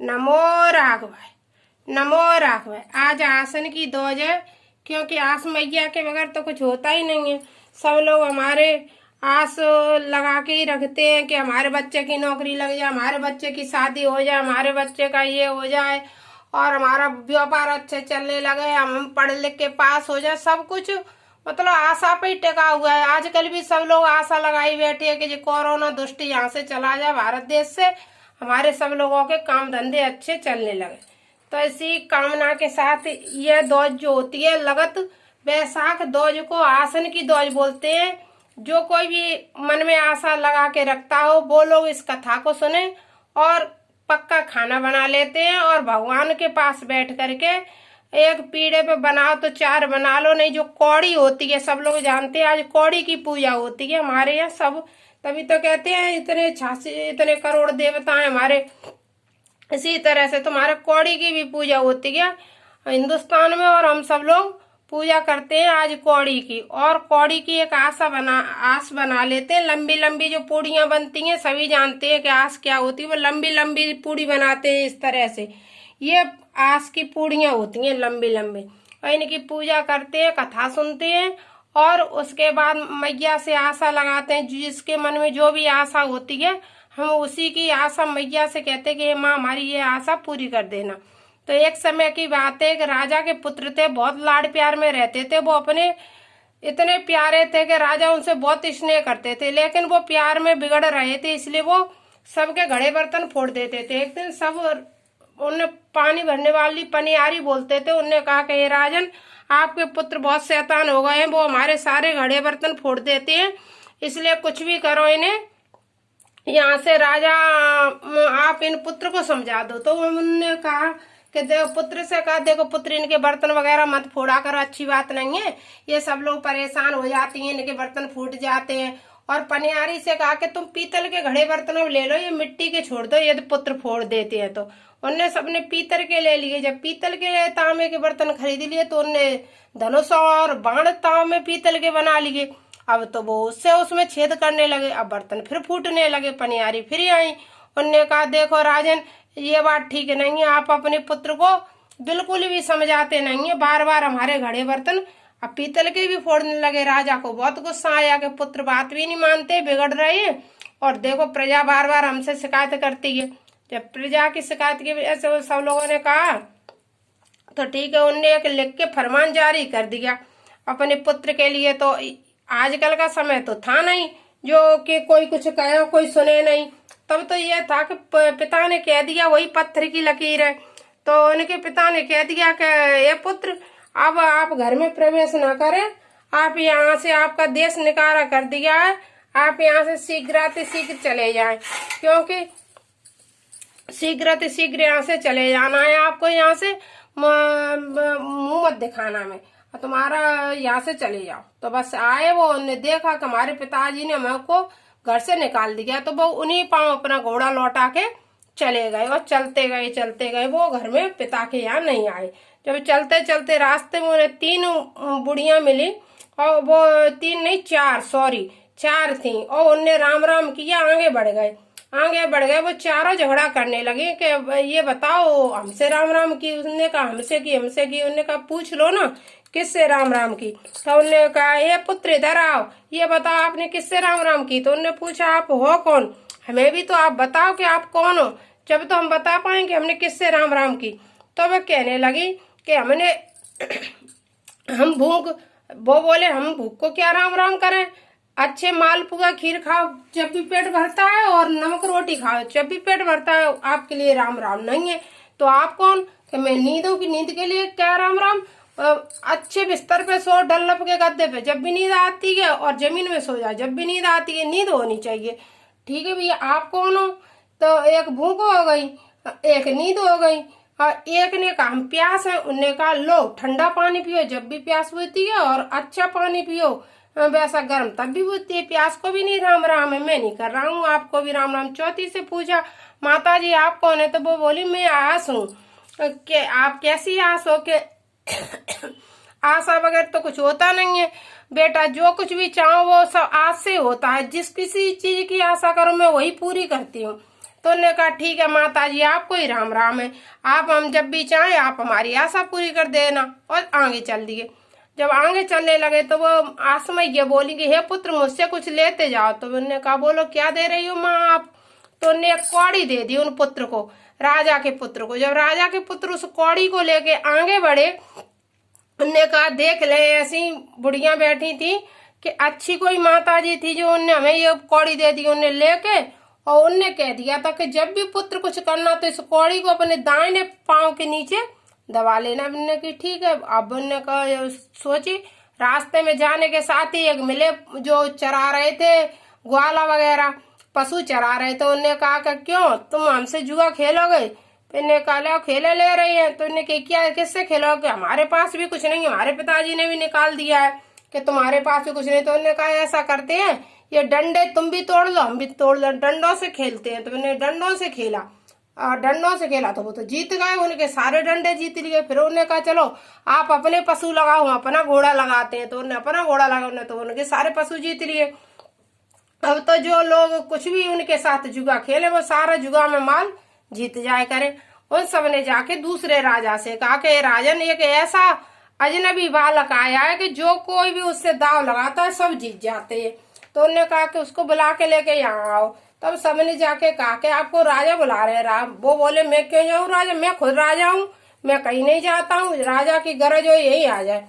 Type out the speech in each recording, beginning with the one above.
नमो राघव, नमो राघव। आज आसन की दौज है, क्योंकि आस मैया के बगैर तो कुछ होता ही नहीं है। सब लोग हमारे आस लगा के ही रखते हैं कि हमारे बच्चे की नौकरी लग जाए, हमारे बच्चे की शादी हो जाए, हमारे बच्चे का ये हो जाए और हमारा व्यापार अच्छे चलने लगे, हम पढ़ लिख के पास हो जाए। सब कुछ मतलब आशा पे ही टिका हुआ है। आजकल भी सब लोग आशा लगाई बैठे हैं कि जो कोरोना दुष्ट यहाँ से चला जाए भारत देश से, हमारे सब लोगों के काम धंधे अच्छे चलने लगे। तो इसी कामना के साथ यह दौज जो होती है लगत वैशाख दौज को आसन की दौज बोलते हैं। जो कोई भी मन में आशा लगा के रखता हो वो लोग इस कथा को सुने और पक्का खाना बना लेते हैं और भगवान के पास बैठ करके एक पीढ़े पे बनाओ तो चार बना लो, नहीं जो कौड़ी होती है सब लोग जानते हैं, आज कौड़ी की पूजा होती है हमारे यहाँ सब। तभी तो कहते हैं इतने 86 इतने करोड़ देवता हैं हमारे। इसी तरह से तुम्हारे कौड़ी की भी पूजा होती है हिंदुस्तान में और हम सब लोग पूजा करते हैं आज कौड़ी की। और कौड़ी की एक आस बना लेते हैं। लंबी लंबी जो पूड़ियाँ बनती हैं सभी जानते हैं कि आस क्या होती है, वो लंबी लंबी पूड़ी बनाते हैं इस तरह से। ये आस की पूड़ियाँ होती हैं लंबी लंबी, और इनकी पूजा करते हैं, कथा सुनते हैं और उसके बाद मैया से आशा लगाते हैं। जिसके मन में जो भी आशा होती है हम उसी की आशा मैया से कहते हैं कि माँ हमारी ये आशा पूरी कर देना। तो एक समय की बात है, एक राजा के पुत्र थे, बहुत लाड प्यार में रहते थे। वो अपने इतने प्यारे थे कि राजा उनसे बहुत स्नेह करते थे, लेकिन वो प्यार में बिगड़ रहे थे, इसलिए वो सबके घड़े बर्तन फोड़ देते थे। एक दिन सब उन्हें पानी भरने वाली पनियारी बोलते थे, उनने कहा कि ये राजन आपके पुत्र बहुत शैतान हो गए हैं, वो हमारे सारे घड़े बर्तन फोड़ देते हैं, इसलिए कुछ भी करो इन्हें यहाँ से राजा आप इन पुत्र को समझा दो। तो उन्होंने कहा कि देखो पुत्र से कहा, देखो पुत्र इनके बर्तन वगैरह मत फोड़ा करो, अच्छी बात नहीं है, ये सब लोग परेशान हो जाती हैं, इनके बर्तन फूट जाते हैं। और पनियारी से कहा कि तुम पीतल के घड़े बर्तन ले लो, ये मिट्टी के छोड़ दो यदि पुत्र फोड़ देते हैं तो। उनने सबने पीतल के ले लिए। जब पीतल के तांबे के बर्तन खरीद लिए तो उनने धनुष और बाण तांबे पीतल के बना लिए। अब तो वो उससे उसमें छेद करने लगे, अब बर्तन फिर फूटने लगे। पनियारी फिर आई, उनने कहा देखो राजन ये बात ठीक नहीं है, आप अपने पुत्र को बिल्कुल भी समझाते नहीं है, बार बार हमारे घड़े बर्तन अब पीतल के भी फोड़ने लगे। राजा को बहुत गुस्सा आया कि पुत्र बात भी नहीं मानते, बिगड़ रहे हैं, और देखो प्रजा बार बार हमसे शिकायत करती है। जब प्रजा की शिकायत की वजह से सब लोगों ने कहा तो ठीक है, उनने एक लिख के फरमान जारी कर दिया अपने पुत्र के लिए। तो आजकल का समय तो था नहीं जो कि कोई कुछ कहे कोई सुने नहीं, तब तो यह था कि पिता ने कह दिया, वही पत्थर की लकीर है। तो उनके पिता ने कह दिया कि ये पुत्र अब आप घर में प्रवेश न करें, आप यहाँ से आपका देश निकारा कर दिया है, आप यहाँ से शीघ्र चले जाएं, क्योंकि शीघ्र यहाँ से चले जाना है आपको, यहाँ से मुंह मत दिखाना में, तुम्हारा यहाँ से चले जाओ। तो बस आए वो, उन्हें देखा कि हमारे पिताजी ने हमको घर से निकाल दिया, तो वो उन्हीं पांव अपना घोड़ा लौटा के चले गए और चलते गए वो घर में पिता के यहाँ नहीं आए। जब चलते चलते रास्ते में उन्हें 3 बुढ़ियां मिली, और वो 3 नहीं 4 थी, और उनने राम राम किया, आगे बढ़ गए। वो चारों झगड़ा करने लगे कि ये बताओ हमसे राम राम की। उसने कहा हमसे की। उन्होंने कहा पूछ लो ना किससे राम राम की। तो उन्होंने कहा ये पुत्र इधर आओ, ये बताओ आपने किससे राम राम की। तो उन्होंने पूछा आप हो कौन, हमें भी तो आप बताओ कि आप कौन हो, जब तो हम बता पाएंगे हमने किससे राम राम की। तो वह कहने लगी कि हमने हम वो बोले हम भूख को क्या राम राम करें, अच्छे मालपुआ खीर खाओ जब भी पेट भरता है, और नमक रोटी खाओ जब भी पेट भरता है, आपके लिए राम राम नहीं है। तो आप कौन, कि मैं नींदों की नींद के लिए क्या राम राम, अच्छे बिस्तर पे सो, डल्लप के गद्दे पे जब भी नींद आती है, और जमीन में सो जाए जब भी नींद आती है, नींद होनी चाहिए। ठीक है भैया आप कौन हो। तो एक भूख हो गई, एक नींद हो गई, और एक ने कहा हम प्यास है। उनने कहा लो ठंडा पानी पियो जब भी प्यास होती है, और अच्छा पानी पियो वैसा गर्म तब भी होती है, प्यास को भी नहीं राम राम है, मैं नहीं कर रहा हूँ, आपको भी राम राम। चौथी से पूछा माता जी आप कौन है। तो वो बोली मैं आस हूँ। कि आप कैसी आस हो, के आशा बगैर तो कुछ होता नहीं है बेटा, जो कुछ भी चाहो वो सब आस से होता है, जिस किसी चीज की आशा करो मैं वही पूरी करती हूँ। तो उन्होंने कहा ठीक है माता जी, आपको ही राम राम है, आप हम जब भी चाहें आप हमारी आशा पूरी कर देना। और आगे चल दिए। जब आगे चलने लगे तो वो आसमय ये बोली कि हे पुत्र मुझसे कुछ लेते जाओ। तो उन्होंने कहा बोलो क्या दे रही हो माँ आप। तो उन्हें एक कौड़ी दे दी उन पुत्र को, राजा के पुत्र को। जब राजा के पुत्र उस कौड़ी को लेके आगे बढ़े, उनने कहा देख ले, ऐसी बुढ़िया बैठी थी कि अच्छी कोई माता जी थी जो उनने हमें ये कौड़ी दे दी। उनने लेके और उनने कह दिया था कि जब भी पुत्र कुछ करना तो इस कौड़ी को अपने दाहिने पांव के नीचे दबा लेना। उनने की ठीक है। अब उनने कहा सोची, रास्ते में जाने के साथ ही एक मिले जो चरा रहे थे, ग्वाला वगैरह पशु चरा रहे थे। उनने कहा कि क्यों तुम हमसे जुआ खेलोगे। इन्हें कहा खेले ले रही है। तो इन्हें क्या किससे खेलोगे, हमारे पास भी कुछ नहीं, हमारे पिताजी ने भी निकाल दिया है कि तुम्हारे पास भी कुछ नहीं। तो उन्होंने कहा ऐसा करते हैं, ये डंडे तुम भी तोड़ लो हम भी तोड़ लो, डंडों से खेलते हैं। तो उन्हें डंडों से खेला और डंडों से खेला तो वो तो जीत गए, उनके सारे डंडे जीत लिए। फिर उन्होंने कहा चलो आप अपने पशु लगाओ, हम अपना घोड़ा लगाते हैं। तो उन्हें अपना घोड़ा लगा, तो उनके सारे पशु जीत लिए। अब तो जो लोग कुछ भी उनके साथ जुआ खेले वो सारा जुआ में माल जीत जाए करे। उन सब ने जाके दूसरे राजा से कहा कि राजन एक ऐसा अजनबी बालक आया है कि जो कोई भी उससे दाव लगाता है सब जीत जाते हैं। तो उन्होंने कहा कि उसको बुला के लेके यहाँ आओ। तब सबने जाके कहा कि आपको राजा बुला रहे हैं। वो बोले मैं क्यों जाऊँ राजा, मैं खुद राजा हूँ, मैं कहीं नहीं जाता हूँ, राजा की गरज हो यही आ जाए।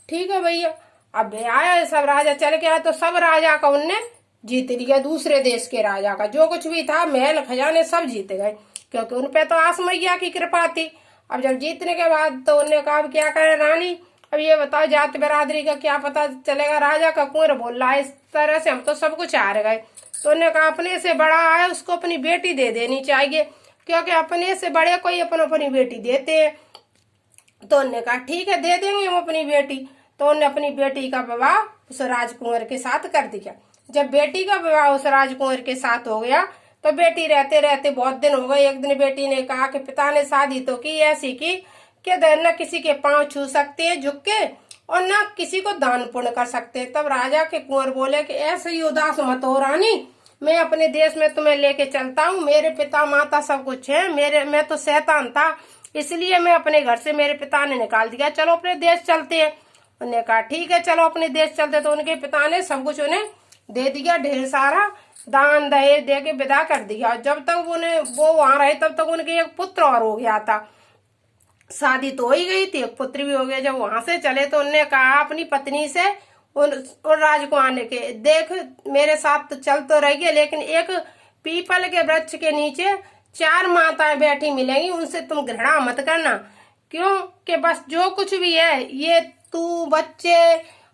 ठीक है भैया। अब आया सब राजा चल के आया तो सब राजा का उनने जीत लिया, दूसरे देश के राजा का जो कुछ भी था महल खजाने सब जीत गए, क्योंकि उन पे तो आस मैया की कृपा थी। अब जब जीतने के बाद तो उन्होंने कहा अब क्या करें रानी, अब ये बताओ जात बिरादरी का क्या पता चलेगा। राजा का कुंवर बोल रहा है इस तरह से हम तो सब कुछ हार गए। तो उन्होंने कहा अपने से बड़ा है उसको अपनी बेटी दे देनी चाहिए, क्योंकि अपने से बड़े कोई अपनी बेटी देते हैं। तो उन्होंने कहा ठीक है दे देंगे हम अपनी बेटी। तो उन्होंने अपनी बेटी का विवाह उस राजकुंवर के साथ कर दिया। जब बेटी का विवाह उस राजकुंवर के साथ हो गया तो बेटी रहते रहते बहुत दिन हो गए। एक दिन बेटी ने कहा कि पिता ने शादी तो की ऐसी की कि न किसी के पांव छू सकते हैं झुक के और न किसी को दान पुण्य कर सकते। तब राजा के कुंवर बोले कि ऐसे ही उदास मत हो रानी, मैं अपने देश में तुम्हें लेके चलता हूँ, मेरे पिता माता सब कुछ है, मैं तो शैतान था इसलिए मैं अपने घर से मेरे पिता ने निकाल दिया, चलो अपने देश चलते हैं। उन्होंने कहा ठीक है चलो अपने देश चलते। तो उनके पिता ने सब कुछ उन्हें दे दिया, ढेर सारा दान दहेज दे के विदा कर दिया। जब तक वो वहां रहे तब तक उनके एक पुत्र और हो गया था, शादी तो हो ही गई थी, एक पुत्र भी हो गया। जब वहां से चले तो उन्होंने कहा अपनी पत्नी से उन राजकुमार ने के देख मेरे साथ तो चल तो रही है, लेकिन एक पीपल के वृक्ष के नीचे 4 माताएं बैठी मिलेंगी, उनसे तुम घृणा मत करना, क्यों कि बस जो कुछ भी है ये तू बच्चे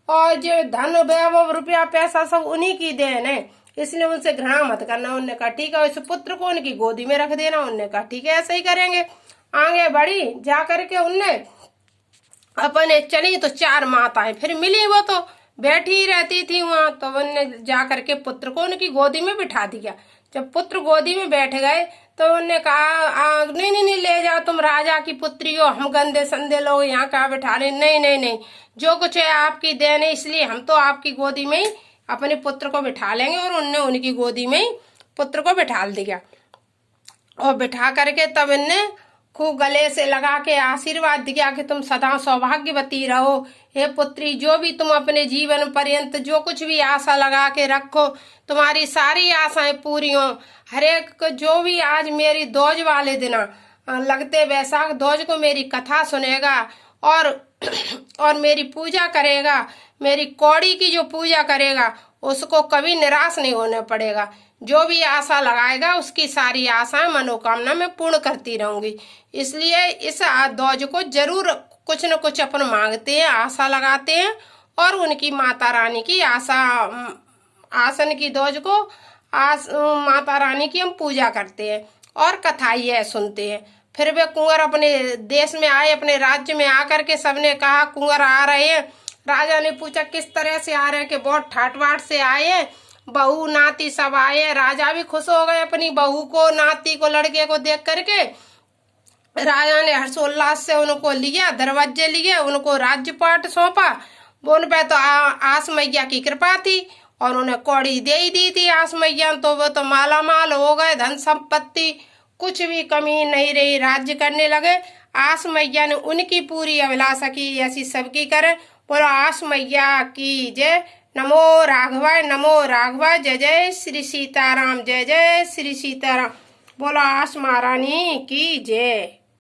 और जो धन वैभव रुपया पैसा सब उन्हीं की देन है, इसलिए उनसे घृणा मत करना। उन्होंने कहा ठीक है, इस पुत्र को उनकी गोदी में रख देना। उन्होंने कहा ठीक है ऐसा ही करेंगे। आगे बढ़ी जा करके उनने अपने चली तो 4 माताएं फिर मिली, वो तो बैठी ही रहती थी वहां। तो उनने जा करके पुत्र को उनकी गोदी में बिठा दिया। जब पुत्र गोदी में बैठ गए तो उन्होंने कहा नहीं नहीं नहीं ले जाओ, तुम राजा की पुत्री हो, हम गंदे संदे लोग यहाँ कहाँ बिठा रहे। नहीं नहीं नहीं, जो कुछ है आपकी देन है, इसलिए हम तो आपकी गोदी में ही अपने पुत्र को बिठा लेंगे। और उनने उनकी गोदी में ही पुत्र को बिठा दिया और बिठा करके तब इनने खूब गले से लगा के आशीर्वाद दिया कि तुम सदा सौभाग्यवती रहो। हे पुत्री, जो भी तुम अपने जीवन पर्यंत जो कुछ भी आशा लगा के रखो, तुम्हारी सारी आशाएं पूरी हो। हर एक जो भी आज मेरी दोज वाले दिन लगते वैशाख दोज को मेरी कथा सुनेगा और मेरी पूजा करेगा, मेरी कौड़ी की जो पूजा करेगा उसको कभी निराश नहीं होना पड़ेगा। जो भी आशा लगाएगा उसकी सारी आशाएं मनोकामना में पूर्ण करती रहूंगी। इसलिए इस दोज को जरूर कुछ न कुछ अपन मांगते हैं, आशा लगाते हैं और उनकी माता रानी की आसन की दोज को माता रानी की हम पूजा करते हैं और कथाई है सुनते हैं। फिर वे कुंवर अपने देश में आए, अपने राज्य में आकर के सबने कहा कुंवर आ रहे हैं। राजा ने पूछा किस तरह से आ रहे हैं, कि बहुत ठाट बाट से आए हैं, बहू नाती सब आए। राजा भी खुश हो गए अपनी बहू को, नाती को, लड़के को देख करके। राजा ने हर्षोल्लास से उनको लिया, दरवाजे लिए, उनको राज्यपाट सौंपा। उन पे तो आस मैया की कृपा थी और उन्हें कौड़ी दे ही दी थी आस मैया, तो वो तो माला माल हो गए, धन संपत्ति कुछ भी कमी नहीं रही, राज्य करने लगे। आस मैया ने उनकी पूरी अभिलाषा की, ऐसी सबकी करे। बोलो आस मैया की जय। नमो राघवाय, नमो राघवाय। जय जय श्री सीताराम, जय जय श्री सीताराम। बोलो आस महारानी की जय।